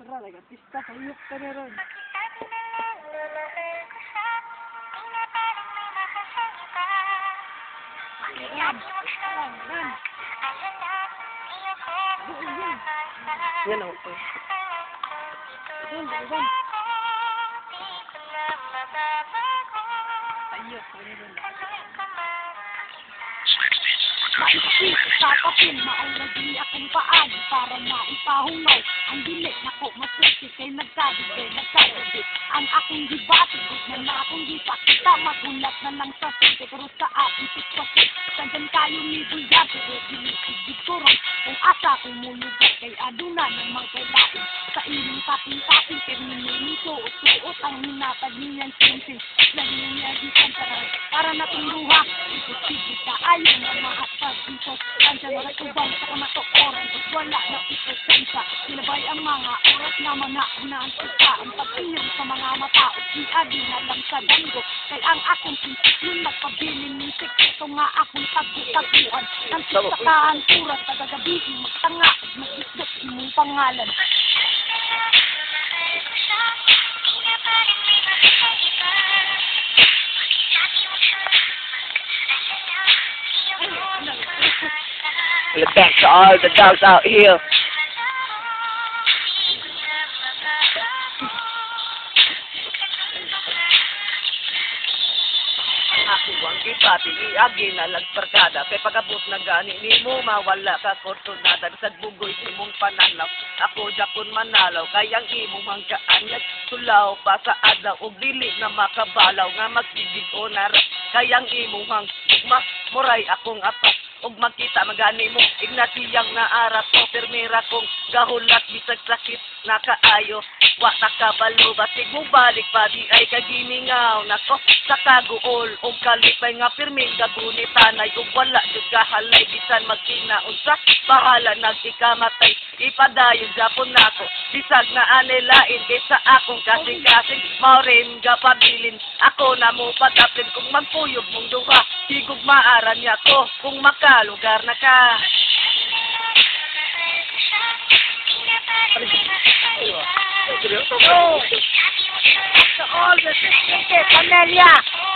Talaga, pista sa iyok ka na ron. Yan ako. Ayok ka na ron. Maisip, tatapin, maulagi akong paan para maipahungaw ang dilit na ko masusi kay nagkabigay, ang aking dibati, na na akong dipakita, magulat na lang sa sinte, pero sa aking sitwasyon, sandyan kayo ni Buya, pero dinisigid ko ron, kung asa kong mulugat kay aduna ng mga kailain, sa iling taping-taping, terminin suot ang hinatag niyang sinsin, nagninyagitan para natuluha, ikot-sigit na ayaw na mahatag dito, sandyan na ratubang sa kamatokoran, wala na ipesensya, sinabay ang mga oras naman na unaantika, ang pagtingin sa mga matao, di adi na lang sa danggo, kay ang akong prinsipyon nagpabilin ng sekreto nga akong tagu-taguan, ng sisakahan surat, tagagabihin, magtanga, mag-isot imong pangalan. Look back to all the dogs out here. Ako ang gipati, iagi na lagparkada. Kay pagabot na gani ni mo, mawala ka kortonada. Sa bugoy si mong pananaw, ako Japon manalaw. Kayang imong hanggaan, nagsulaw pa sa adlaw. O dili na makabalaw, nga magsigig o narap. Kayang imong hanggang, muray akong apat. Og magkita magani mo, ignatiyang naarat ko, permira kong gahulat, bisag sakit, nakaayo, wa nakabalo, basig mo balik pa, di ay kaginingaw, nako, sa kaguol, og kalipay nga pirming gagunitanay, og wala jud kahalay, bisan magkinaon sa bahala, nagtikamatay, ipadayon Japon nako, bisag na anilain, kaysa akong kasing-kasing, maurin gapabilin, ako na mo padapin, kung magpuyog mong duha, higog maaran niya ko, kung lugar na ka. To all the 50 Camellia.